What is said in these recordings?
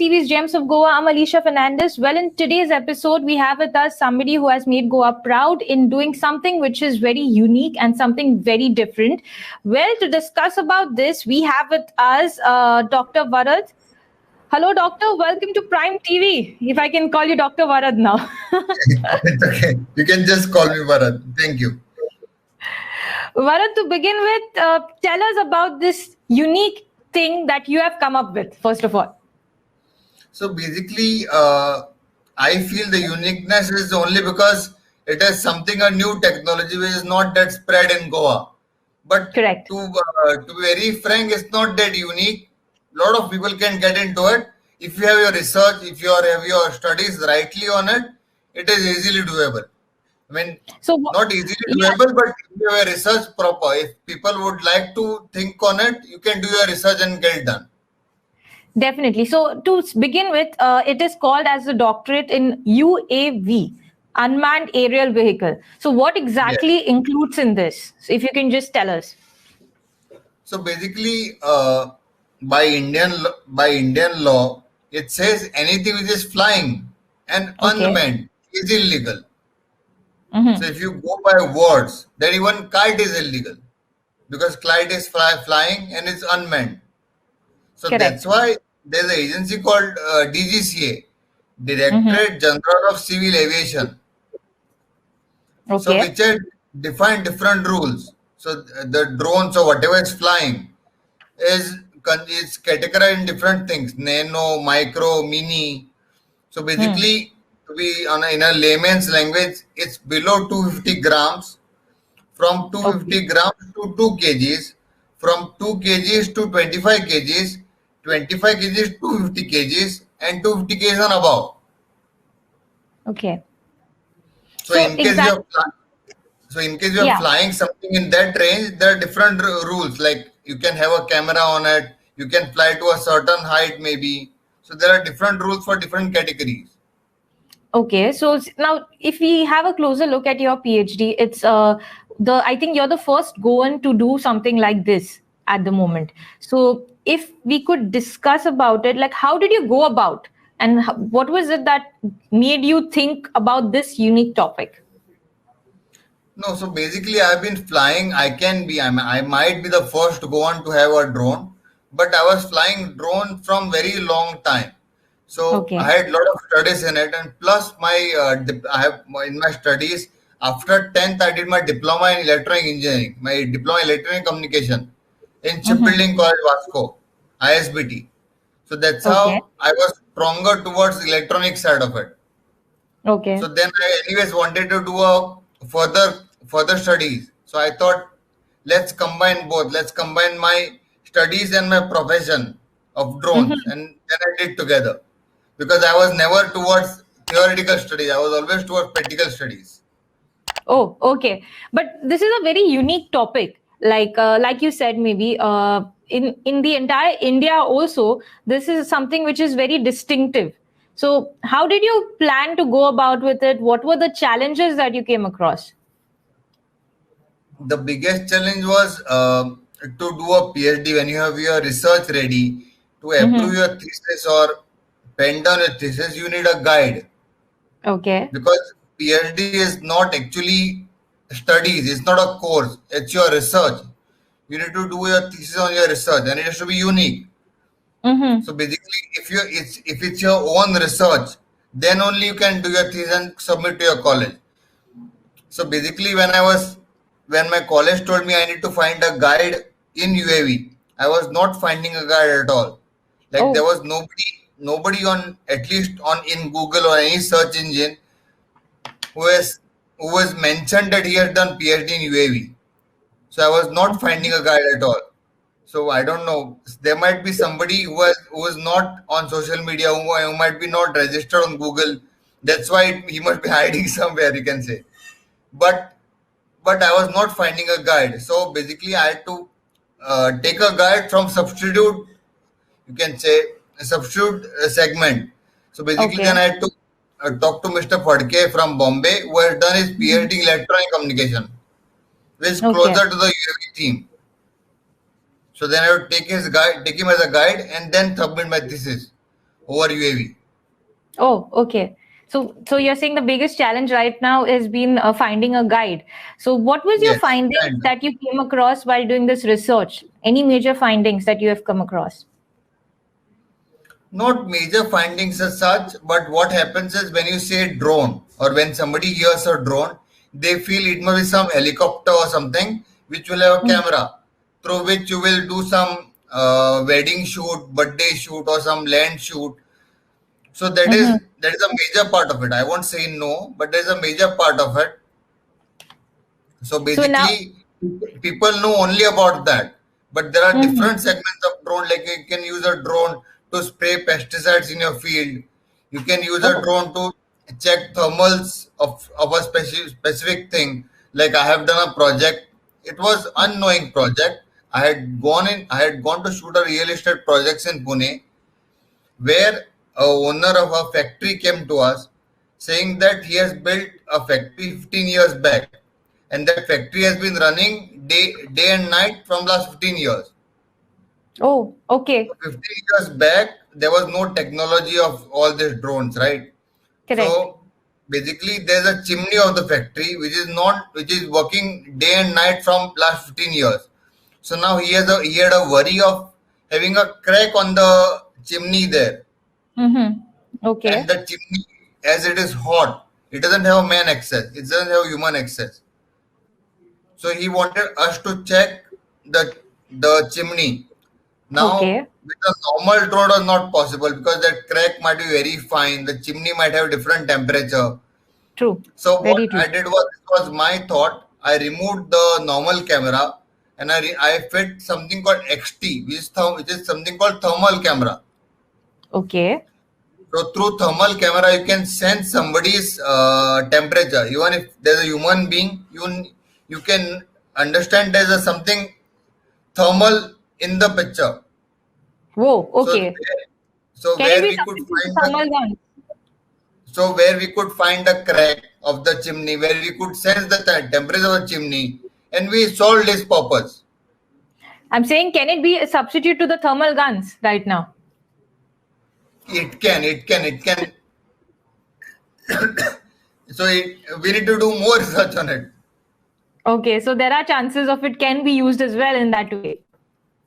TV's Gems of Goa. I'm Alicia Fernandez. Well, in today's episode, we have with us somebody who has made Goa proud in doing something which is very unique and something very different. Well, to discuss about this, we have with us Dr. Varad. Hello, doctor. Welcome to Prime TV. If I can call you Dr. Varad now. It's okay. You can just call me Varad. Thank you. Varad, to begin with, tell us about this unique thing that you have come up with, first of all. So basically, I feel the uniqueness is only because it is a new technology which is not that spread in Goa. But Correct. To be very frank, it's not that unique. A lot of people can get into it. If you have your research, if you have your studies rightly on it, it is easily doable. I mean, not easily doable, but if you have a research proper, if people would like to think on it, you can do your research and get it done. Definitely. So to begin with, it is called as a doctorate in UAV, Unmanned Aerial Vehicle. So what exactly includes in this? So if you can just tell us. So basically, by Indian law, it says anything which is flying and unmanned is illegal. So if you go by words, then even kite is illegal because kite is flying and it's unmanned. So that's why there's an agency called DGCA, Directorate General of Civil Aviation. So which have defined different rules. So the drones or whatever is flying is categorized in different things: nano, micro, mini. So basically, in a layman's language, it's below 250 grams, from 250 grams to 2 kgs, from 2 kgs to 25 kgs, 25 kgs to 250 kgs, and 250 kgs and above. Okay. So in case you are flying something in that range, there are different rules. Like you can have a camera on it, you can fly to a certain height maybe. So there are different rules for different categories. Okay, so now if we have a closer look at your PhD, it's I think you're the first Goan to do something like this at the moment. So if we could discuss about it, like how did you go about and what was it that made you think about this unique topic? No, so basically I've been flying. I might be the first Goan to have a drone, but I was flying drone from very long time. So I had a lot of studies in it, and plus in my studies after 10th I did my diploma in electronic engineering, my diploma in electronic communication in Shipbuilding College Vasco, ISBT. So that's how I was stronger towards electronic side of it. Okay. So then I anyways wanted to do a further studies. So I thought, let's combine both. Let's combine my studies and my profession of drones, and then I did together. Because I was never towards theoretical studies. I was always towards practical studies. Oh, okay. But this is a very unique topic. Like you said, maybe in the entire India also, this is something which is very distinctive. So how did you plan to go about with it? What were the challenges that you came across? The biggest challenge was to do a PhD when you have your research ready. To approve your thesis or pen down your thesis, you need a guide. Okay. Because PhD is not actually studies, it's not a course, it's your research. You need to do your thesis on your research and it has to be unique. So basically, if it's your own research, then only you can do your thesis and submit to your college. So basically, when my college told me I need to find a guide in UAV, I was not finding a guide at all. Like there was nobody on, at least in Google or any search engine, who has mentioned that he has done PhD in UAV. So I was not finding a guide at all. So I don't know. There might be somebody who is not on social media, who might be not registered on Google. That's why he must be hiding somewhere, you can say. But I was not finding a guide. So basically, I had to take a guide from substitute. You can say a substitute segment. So basically, then I had to talk to Mr. Phadke from Bombay, who has done his PhD in electronic communication, which is closer to the UAV theme. So then I would take him as a guide and then submit my thesis. over UAV. Oh, okay. So you're saying the biggest challenge right now has been finding a guide. So what was your Yes, findings kind of. that you came across while doing this research? Any major findings that you have come across? Not major findings as such, but what happens is when you say drone or when somebody hears a drone, they feel it must be some helicopter or something which will have a Mm. camera through which you will do some wedding shoot, birthday shoot, or some land shoot. So Mm-hmm. that is a major part of it. I won't say no, but there's a major part of it. So So now, basically, people know only about that. But there are Mhm. different segments of drone. Like you can use a drone to spray pesticides in your field. You can use a Oh, drone to check thermals of a specific thing. Like I have done a project. It was unknowing project. I had gone to shoot a real estate projects in Pune where a owner of a factory came to us saying that he has built a factory 15 years back and that factory has been running day and night from last 15 years. oh, okay, 15 years back there was no technology of all these drones, right? correct. So basically there's a chimney of the factory which is working day and night from last 15 years. So now he had a worry of having a crack on the chimney there. Mm-hmm. And Okay, the chimney, as it is hot, it doesn't have man access, it doesn't have human access. So he wanted us to check the chimney. Now okay, with a normal drone was not possible because that crack might be very fine, the chimney might have different temperature. true, So what very true. I did was, this was my thought, I removed the normal camera and I fit something called XT, which is something called thermal camera. Okay, So through thermal camera, you can sense somebody's temperature. Even if there's a human being, you can understand there's a something thermal in the picture. whoa, So okay. Can it where be we could substituted to find the thermal guns? where we could find the crack of the chimney, where we could sense the temperature of the chimney, and we solved this purpose. I'm saying, can it be a substitute to the thermal guns right now? It can. So we need to do more research on it. Okay, so there are chances of it can be used as well in that way.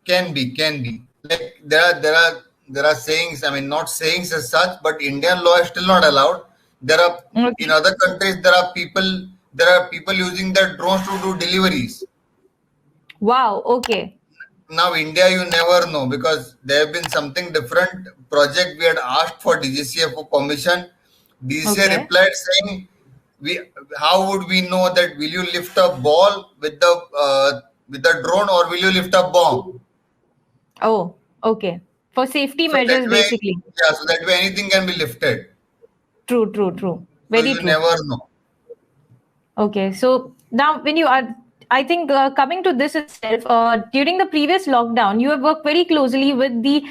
Can be. Like there are sayings. I mean, not sayings as such, but Indian law is still not allowed. There are in Okay. other countries there are people using their drones to do deliveries. Wow, okay. Now India, you never know because there have been something different project. We had asked for DGCA for permission. DGCA Okay. replied saying, "We how would we know that? Will you lift a ball with the drone or will you lift a bomb?" Oh, okay. For safety So that measures, way, basically. yeah, so that way anything can be lifted. True, true, true. So Very you true. never know. Okay, so now when you are, I think coming to this itself, during the previous lockdown, you have worked very closely with the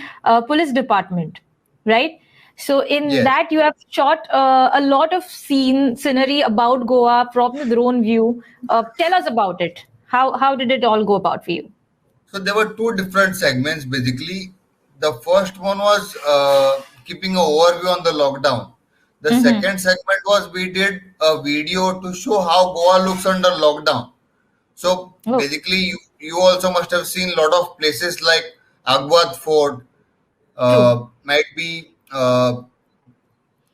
police department, right? So in Yes. that, you have shot a lot of scenery about Goa from the drone view. Tell us about it. How did it all go about for you? So there were two different segments basically. The first one was keeping an overview on the lockdown. The Mm-hmm. second segment was we did a video to show how Goa looks under lockdown. So Oh, basically, you also must have seen a lot of places like Agwat Fort, true. might be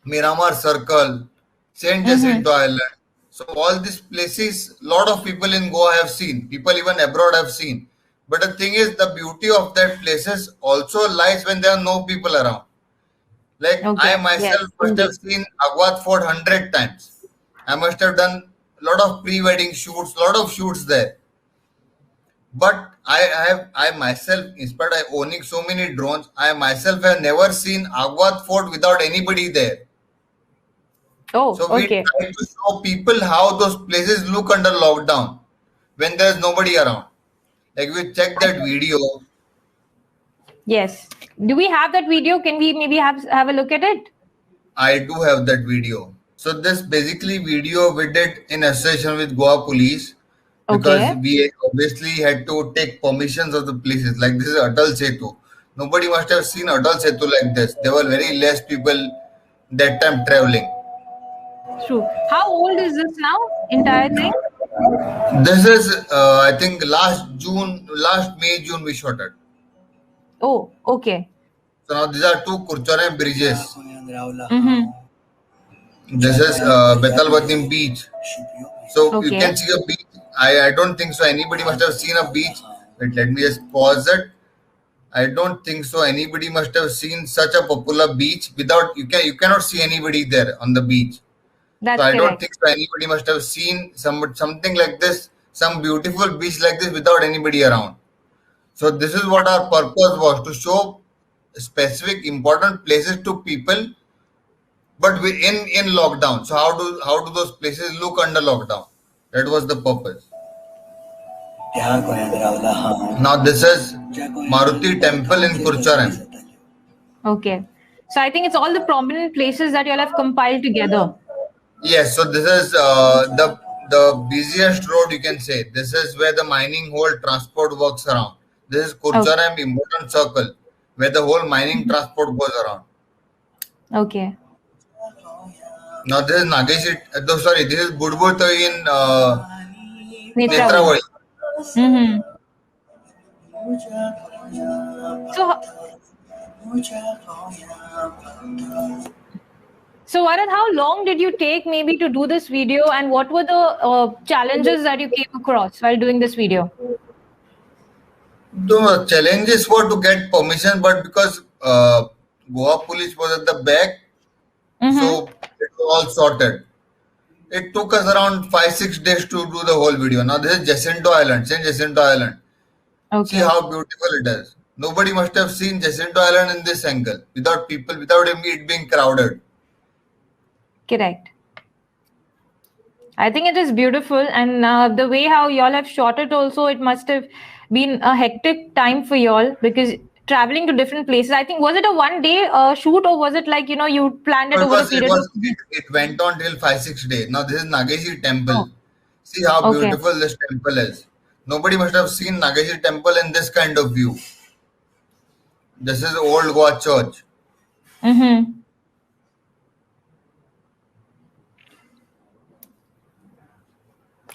Miramar Circle, Saint Mm-hmm. Jacinto Island. So all these places, lot of people in Goa have seen. People even abroad have seen. But the thing is, the beauty of that places also lies when there are no people around. Like I Okay. Yes, myself must have indeed. seen Agwat Fort 100 times. I must have done a lot of pre-wedding shoots, lot of shoots there. But I myself, in spite of owning so many drones, I myself have never seen Agwat Fort without anybody there. Oh, So we okay. try to show people how those places look under lockdown when there's nobody around. Like we check that video. Yes. Do we have that video? Can we maybe have a look at it? I do have that video. So this basically video we did in association with Goa Police because Okay. we obviously had to take permissions of the places. Like this is Atal Setu. Nobody must have seen Atal Setu like this. There were very less people that time traveling. True. How old is this now? Entire thing? This is, I think, last May, June we shot it. Oh, okay. So now these are two Kurchara bridges. This is Betalbatim beach. So you can see a beach. I don't think so. Anybody must have seen a beach. Wait, let me just pause it. I don't think so. Anybody must have seen such a popular beach without you cannot see anybody there on the beach. That's so I correct. don't think so. Anybody must have seen something like this, some beautiful beach like this without anybody around. So this is what our purpose was, to show specific important places to people, but we in lockdown. So how do those places look under lockdown? That was the purpose. Now this is Maruti Temple in Kurcharam. Okay. So I think it's all the prominent places that you all have compiled together. Yes. So this is the busiest road, you can say. This is where the mining whole transport works around. This is Kurcharam important circle where the whole mining transport goes around. Okay. Now this is Nageshi. This is Budbutoi in Netravali. So Varad, how long did you take maybe to do this video, and what were the challenges that you came across while doing this video? The challenges were to get permission, but because Goa police was at the back, so it was all sorted. It took us around 5-6 days to do the whole video. Now this is Jacinto Island, St. Jacinto Island. Okay. See how beautiful it is. Nobody must have seen Jacinto Island in this angle, without people, without it being crowded. Correct. I think it is beautiful, and the way how y'all have shot it also, it must have been a hectic time for y'all, because traveling to different places. I think, was it a one-day shoot, or was it like, you planned it over a period? It went on till 5-6 days. Now this is Nageshi Temple. See how beautiful this temple is. Nobody must have seen Nageshi Temple in this kind of view. This is Old Goa Church.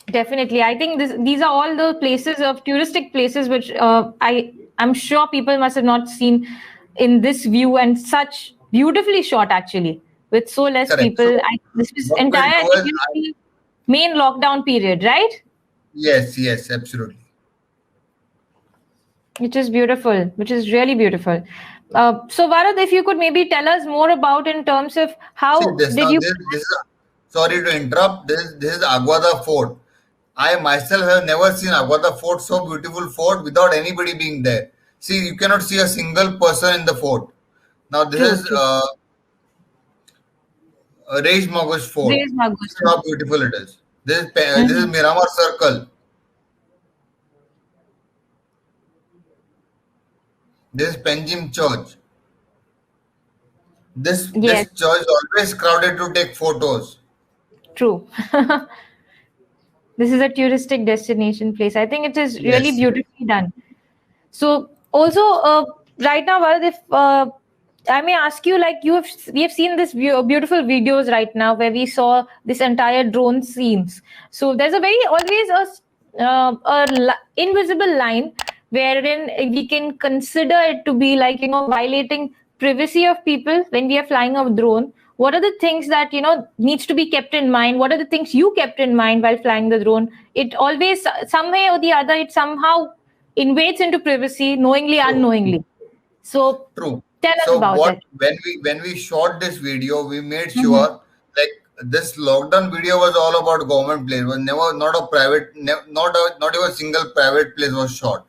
Definitely. I think these are all the places of touristic places which I'm sure people must have not seen in this view, and such beautifully shot actually with so less people. This was entire main lockdown period, right? Yes, absolutely. Which is beautiful, which is really beautiful. So Varad, if you could maybe tell us more about in terms of how sorry to interrupt. This is Aguada Fort. I myself have never seen Aguada Fort, so beautiful fort, without anybody being there. See, you cannot see a single person in the fort. Now this is Rej Magush Fort. See how beautiful it is. This is Miramar Circle. This is Penjim Church. This church is always crowded to take photos. True. This is a touristic destination place. I think it is really beautifully done. So also right now, Varad, if I may ask you, like we have seen this beautiful videos right now where we saw this entire drone scenes. So there's always a invisible line wherein we can consider it to be like, violating privacy of people when we are flying a drone. What are the things that, needs to be kept in mind? What are the things you kept in mind while flying the drone? It always, some way or the other, it somehow invades into privacy, knowingly, unknowingly. So true. Tell us about it. When we shot this video, we made sure like this lockdown video was all about government place. Was not a private, not even a single private place was shot.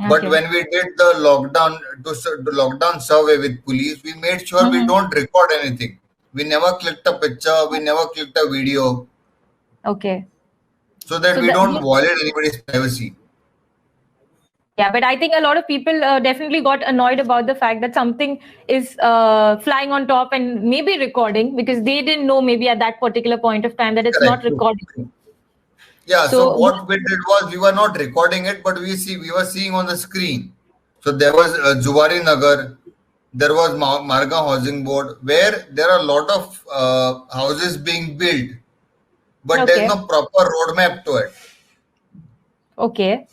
But when we did the lockdown survey with police, we made sure we don't record anything. We never clicked a picture. We never clicked a video. Okay. So that we don't violate anybody's privacy. Yeah, but I think a lot of people definitely got annoyed about the fact that something is flying on top and maybe recording, because they didn't know maybe at that particular point of time that it's not recording. Yeah, so what we did was we were not recording it, but we were seeing on the screen. So there was Juwari Nagar, there was Margam Housing Board, where there are a lot of houses being built, but there's no proper roadmap to it. Okay.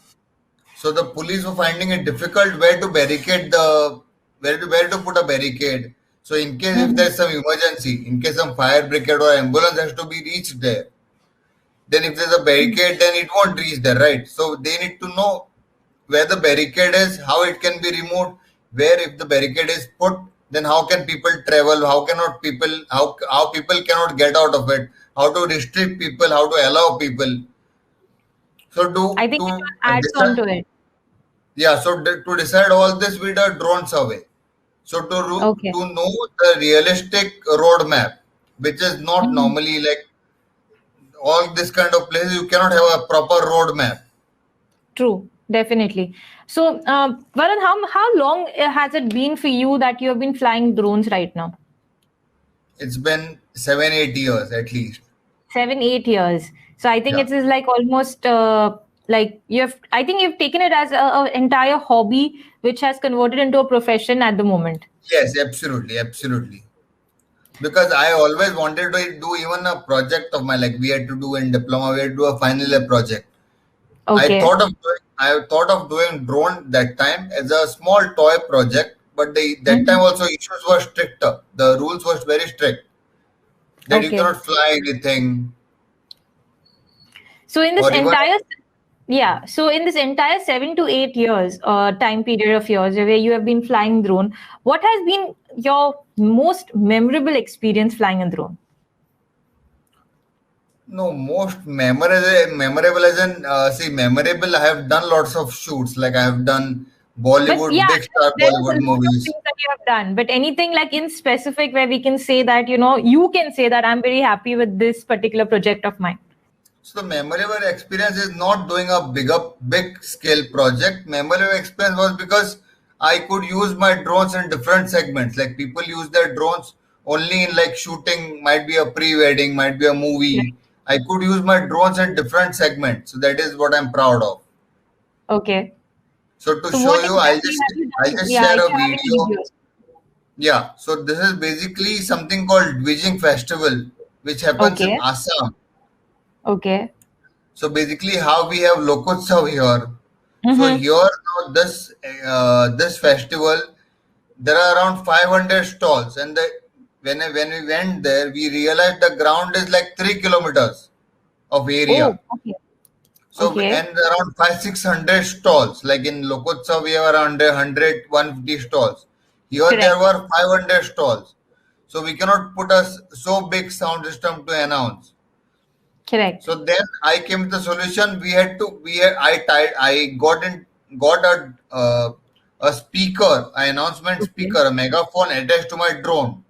So the police were finding it difficult where to barricade where to put a barricade. So in case if there's some emergency, in case some fire brigade or ambulance has to be reached there, then if there's a barricade, then it won't reach there, right? So they need to know where the barricade is, how it can be removed, where if the barricade is put, then how can people travel, how people cannot get out of it, how to restrict people, how to allow people. So I think it adds on to it. Yeah, so to decide all this, we did a drone survey. So to know the realistic roadmap, which is not normally like all this kind of places, you cannot have a proper roadmap. True, definitely. So, Varun, how long has it been for you that you have been flying drones right now? It's been 7-8 years at least. 7-8 years. So I think it is like almost like I think you've taken it as an entire hobby, which has converted into a profession at the moment. Yes, absolutely. Because I always wanted to do even a project of my, like we had to do in diploma, we had to do a final year project. Okay. I thought of doing drone that time as a small toy project, but that time also issues were stricter. The rules were very strict that you cannot fly anything. So in this entire 7 to 8 years time period of yours where you have been flying drone, what has been your most memorable experience flying a drone? No, most memorable as in memorable. I have done lots of shoots. Like I have done Bollywood, big star Bollywood movies. Things that you have done, but anything like in specific where we can say that you can say that I'm very happy with this particular project of mine. So the memorable experience is not doing a big scale project. Memorable experience was because I could use my drones in different segments. Like people use their drones only in like shooting, might be a pre-wedding, might be a movie. Right. I could use my drones in different segments. So that is what I'm proud of. Okay. So to show you, I'll just share a video. Yeah. So this is basically something called Dvijing Festival, which happens in Assam. Okay. So basically how we have Lokotsav here. So here now this festival, there are around 500 stalls, and when we went there, we realized the ground is like 3 kilometers of area. Oh, okay. So and around 500-600 stalls. Like in Lokotsav, we have around 100-150 stalls. Here there were 500 stalls. So we cannot put a so big sound system to announce. Correct. So then I came to the solution. I got a speaker, an announcement speaker, a megaphone attached to my drone,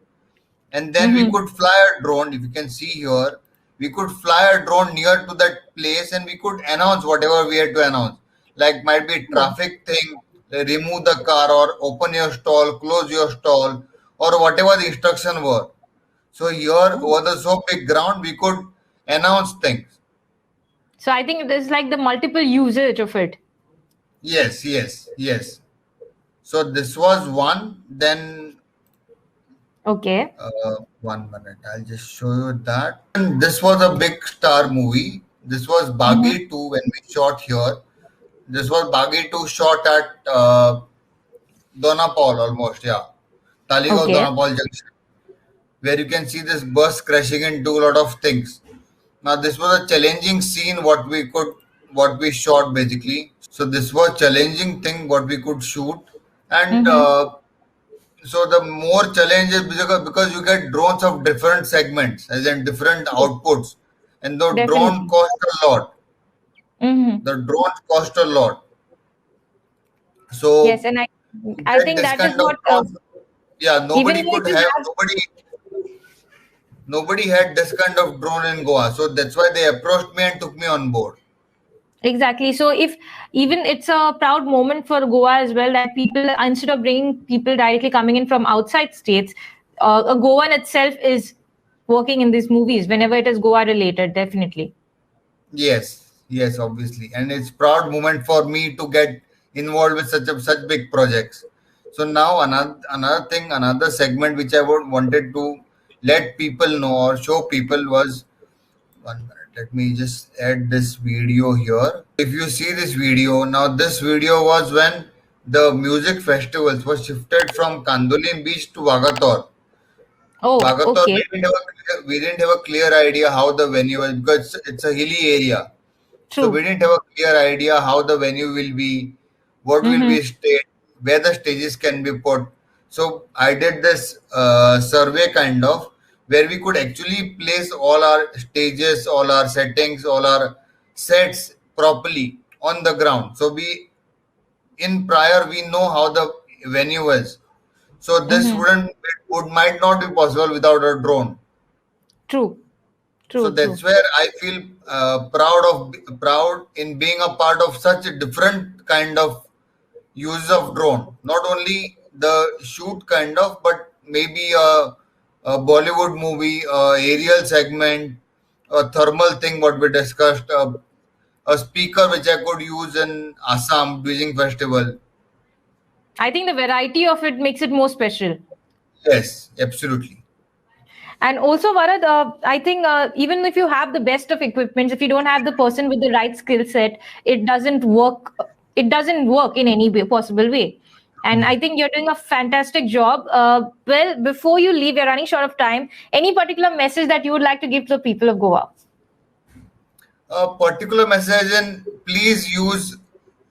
and then we could fly a drone. If you can see here, we could fly a drone near to that place, and we could announce whatever we had to announce. Like might be traffic thing, remove the car, or open your stall, close your stall, or whatever the instruction were. So here over the so big ground, we could announce things. So I think it is like the multiple usage of it. Yes. So this was one. Then 1 minute, I'll just show you that. And this was a big star movie. This was Baghi 2 when we shot here. This was Baghi 2 shot at Donapal almost, Talegaon Donapal junction, where you can see this bus crashing into a lot of things. Now this was a challenging scene what we shot basically. So this was challenging thing what we could shoot, and so the more challenge is because you get drones of different segments, as in different outputs, and the drone cost a lot. The drones cost a lot. So yes, and I think that is what. Nobody had this kind of drone in Goa, so that's why they approached me and took me on board. Exactly. So if even it's a proud moment for Goa as well, that people, instead of bringing people directly coming in from outside states, a Goan itself is working in these movies whenever it is Goa related, definitely. Yes, obviously. And it's proud moment for me to get involved with such big projects. So now another segment which I wanted to let people know or show people was, 1 minute. Let me just add this video here. If you see this video, now this video was when the music festivals was shifted from Kandolim Beach to Vagator. Oh, Vagator, okay. we didn't have a clear idea how the venue was, because it's a hilly area. True. So we didn't have a clear idea how the venue will be, what will be staged, where the stages can be put. So I did this survey kind of, where we could actually place all our stages, all our settings, all our sets properly on the ground. So we know how the venue is. So this might not be possible without a drone. True. So that's where I feel proud in being a part of such a different kind of use of drone. Not only the shoot kind of, but maybe a Bollywood movie, aerial segment, a thermal thing what we discussed, a speaker which I could use in Assam Dwijing Festival. I think the variety of it makes it more special. Yes, absolutely. And also, Varad, I think even if you have the best of equipment, if you don't have the person with the right skill set, it doesn't work. It doesn't work in any possible way. And I think you're doing a fantastic job. Well, before you leave, you're running short of time. Any particular message that you would like to give to the people of Goa? A particular message, and please use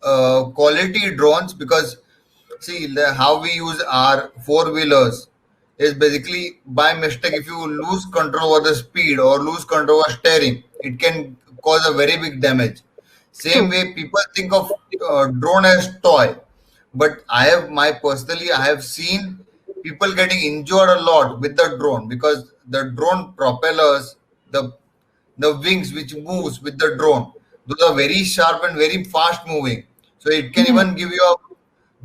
quality drones, because see how we use our four-wheelers is basically by mistake. If you lose control over the speed or lose control over steering, it can cause a very big damage. Same way people think of drone as toy, but I have seen people getting injured a lot with the drone, because the drone propellers, the wings which moves with the drone, those are very sharp and very fast moving. So it can even give you a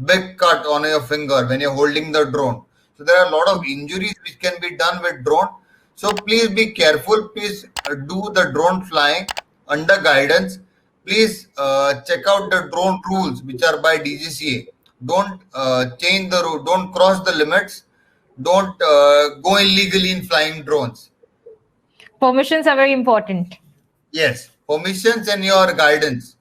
big cut on your finger when you're holding the drone. So there are a lot of injuries which can be done with drone. So please be careful. Please do the drone flying under guidance. Please check out the drone rules which are by DGCA. Don't change the route. Don't cross the limits. Don't go illegally in flying drones. Permissions are very important. Yes, permissions and your guidance.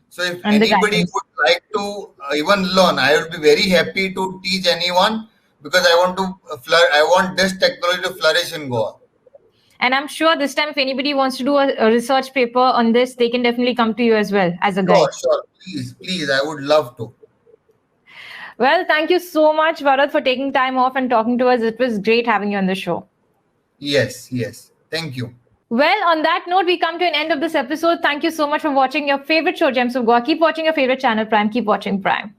So if anybody would like to even learn, I would be very happy to teach anyone, because I want this technology to flourish in Goa. And I'm sure this time, if anybody wants to do a research paper on this, they can definitely come to you as well as a guide. Sure. Please, I would love to. Well, thank you so much, Varad, for taking time off and talking to us. It was great having you on the show. Yes. Thank you. Well, on that note, we come to an end of this episode. Thank you so much for watching your favorite show, Gems of Goa. Keep watching your favorite channel, Prime. Keep watching Prime.